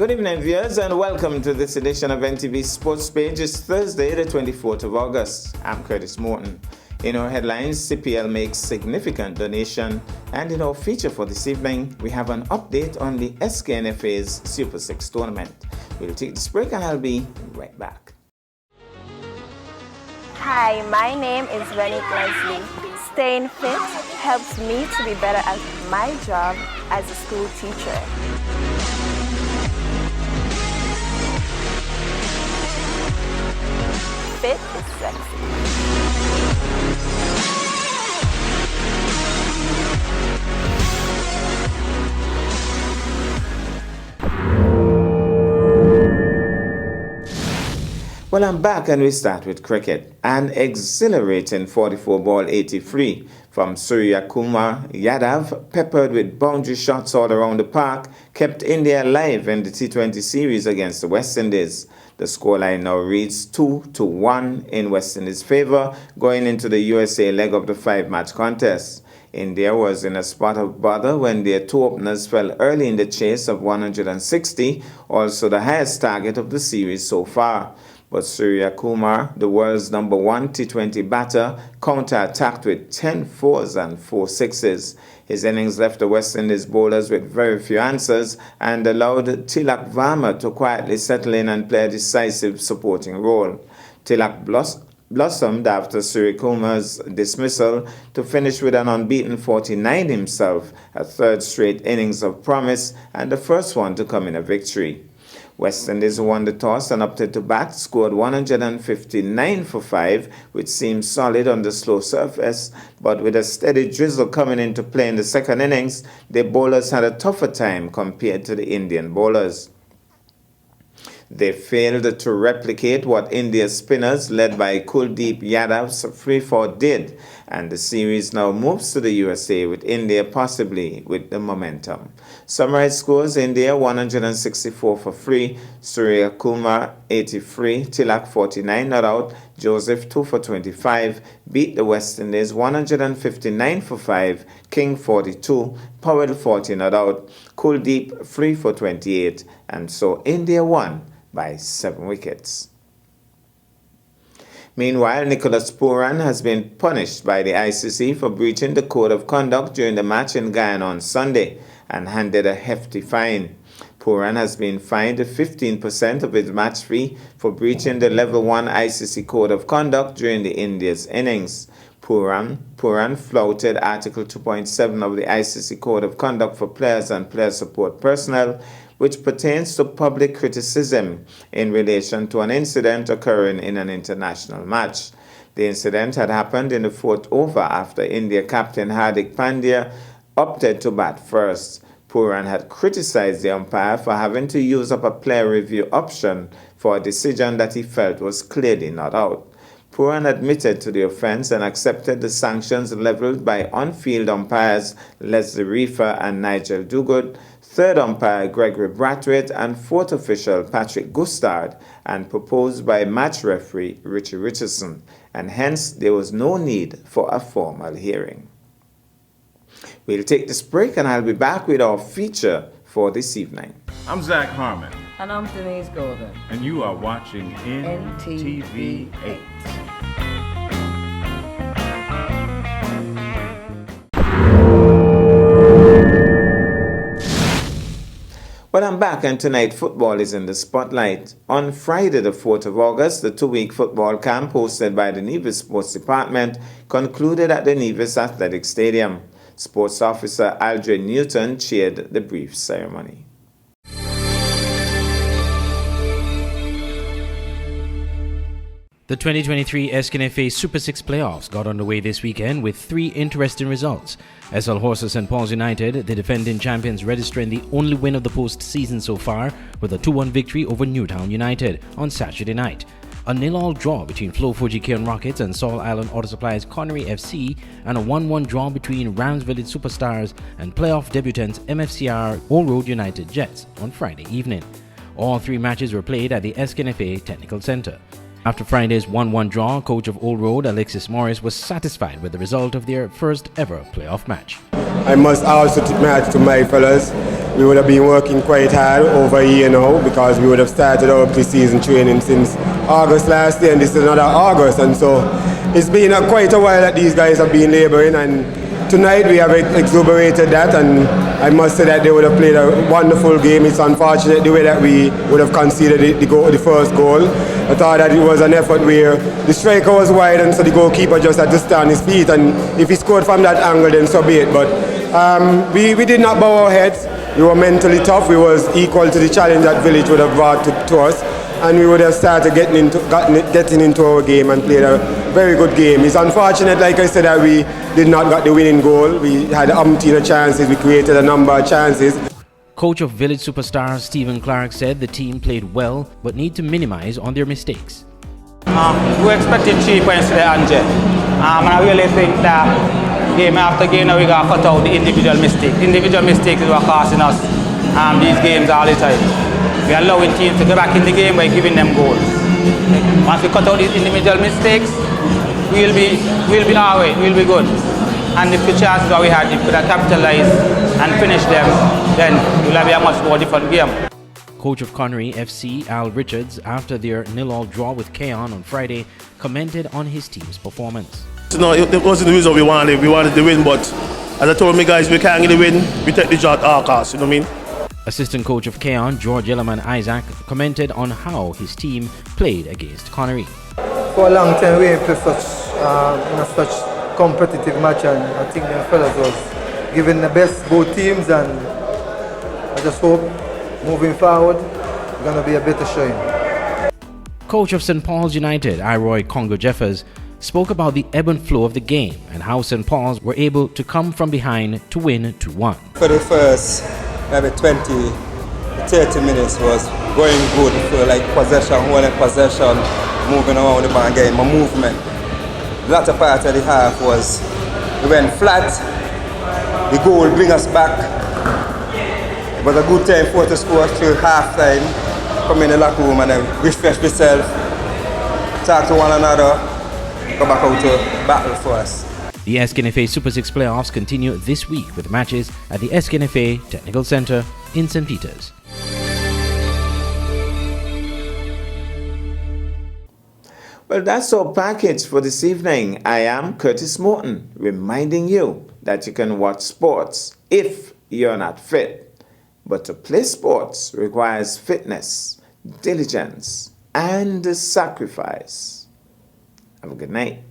Good evening, viewers, and welcome to this edition of NTV Sports Page. It's Thursday, the 24th of August. I'm Curtis Morton. In our headlines, CPL makes significant donation, and in our feature for this evening, we have an update on the SKNFA's Super 6 tournament. We'll take this break and I'll be right back. Hi, my name is Renick Leslie. Staying fit helps me to be better at my job as a school teacher. Fit is sexy. Well, I'm back and we start with cricket. An exhilarating 44-ball 83 from Surya Kumar Yadav, peppered with boundary shots all around the park, kept India alive in the T20 series against the West Indies. The scoreline now reads 2-1 in West Indies' favor going into the USA leg of the 5-match contest. India was in a spot of bother when their two openers fell early in the chase of 160, also the highest target of the series so far. But Surya Kumar, the world's number one T20 batter, counter-attacked with 10 fours and 4 sixes. His innings left the West Indies bowlers with very few answers and allowed Tilak Varma to quietly settle in and play a decisive supporting role. Tilak blossomed after Surya Kumar's dismissal to finish with an unbeaten 49 himself, a third straight innings of promise and the first one to come in a victory. West Indies won the toss and opted to bat, scored 159 for 5, which seemed solid on the slow surface, but with a steady drizzle coming into play in the second innings, the bowlers had a tougher time compared to the Indian bowlers. They failed to replicate what India's spinners, led by Kuldeep Yadav's free-fall did, and the series now moves to the USA with India possibly with the momentum. Summarized scores: India 164 for 3, Surya Kumar 83, Tilak 49 not out, Joseph 2 for 25, beat the West Indies 159 for 5, King 42, Powell 40 not out, Kuldeep 3 for 28, and so India won by 7 wickets. Meanwhile, Nicholas Pooran has been punished by the ICC for breaching the code of conduct during the match in Guyana on Sunday and handed a hefty fine. Pooran has been fined 15% of his match fee for breaching the Level 1 ICC code of conduct during the India's innings. Pooran flouted Article 2.7 of the ICC Code of Conduct for players and player support personnel, which pertains to public criticism in relation to an incident occurring in an international match. The incident had happened in the 4th over after India captain Hardik Pandya opted to bat first. Pooran had criticized the umpire for having to use up a player review option for a decision that he felt was clearly not out. Pooran admitted to the offense and accepted the sanctions leveled by on-field umpires Leslie Reefer and Nigel Duguid, third umpire Gregory Brathwaite, and fourth official Patrick Gustard, and proposed by match referee Richie Richardson, and hence there was no need for a formal hearing. We'll take this break and I'll be back with our feature for this evening. I'm Zach Harmon. And I'm Denise Golden. And you are watching NTV 8. Well, I'm back and tonight football is in the spotlight. On Friday, the 4th of August, the 2-week football camp hosted by the Nevis Sports Department concluded at the Nevis Athletic Stadium. Sports Officer Aldrin Newton chaired the brief ceremony. The 2023 SKNFA Super 6 playoffs got underway this weekend with 3 interesting results. SL Horses St. Paul's United, the defending champions, registering the only win of the postseason so far with a 2-1 victory over Newtown United on Saturday night. A 0-0 draw between Flo Fuji-Cairn Rockets and Saul Island Auto Supply's Connery FC, and a 1-1 draw between Rams Village Superstars and playoff debutants MFCR Old Road United Jets on Friday evening. All 3 matches were played at the SKNFA Technical Center. After Friday's 1-1 draw, coach of Old Road Alexis Morris was satisfied with the result of their first ever playoff match. I must also tip my hat to my fellas. We would have been working quite hard over a year now because we would have started our pre-season training since August last year, and this is another August, and so it's been quite a while that these guys have been labouring, and tonight we have exuberated that, and I must say that they would have played a wonderful game. It's unfortunate the way that we would have conceded the first goal. I thought that it was an effort where the striker was wide, and so the goalkeeper just had to stay on his feet, and if he scored from that angle, then so be it. But we did not bow our heads. We were mentally tough. We was equal to the challenge that Village would have brought to us, and we would have started getting into our game and played a very good game. It's unfortunate, like I said, that we did not get the winning goal. We had umpteen chances. We created a number of chances. Coach of Village superstar Stephen Clark said the team played well but need to minimize on their mistakes. We expected 3 points today, Anje. And I really think that game after game now we got to cut out the individual mistake. Individual mistakes is what costing us these games all the time. We are allowing teams to go back in the game by giving them goals. Once we cut out these individual mistakes, we'll be our way, we'll be good. And if the chances that we had, if we could have capitalized and finished them, then we'll have a much more different game. Coach of Connery FC, Al Richards, after their 0-0 draw with Keon on Friday, commented on his team's performance. No, it wasn't the result we wanted. We wanted the win, but as I told my guys, we can't get the win. We take the job at all costs, you know what I mean? Assistant coach of Keon, George Yellowman Isaac, commented on how his team played against Connery. For a long time we played such competitive match, and I think the fellas was giving the best both teams, and I just hope moving forward it's going to be a better showing. Coach of St. Paul's United, Iroy Congo Jeffers, spoke about the ebb and flow of the game and how St. Paul's were able to come from behind to win 2-1. For the first maybe 20, 30 minutes was going good for like possession, holding possession, moving around the ball, getting my movement. The latter part of the half was we went flat, the goal bring us back. It was a good time for us to score till half time, come in the locker room and then refresh myself, talk to one another, go back out to battle for us. The SKNFA Super 6 playoffs continue this week with matches at the SKNFA Technical Center in St. Peters. Well, that's our package for this evening. I am Curtis Morton, reminding you that you can watch sports if you're not fit. But to play sports requires fitness, diligence, and sacrifice. Have a good night.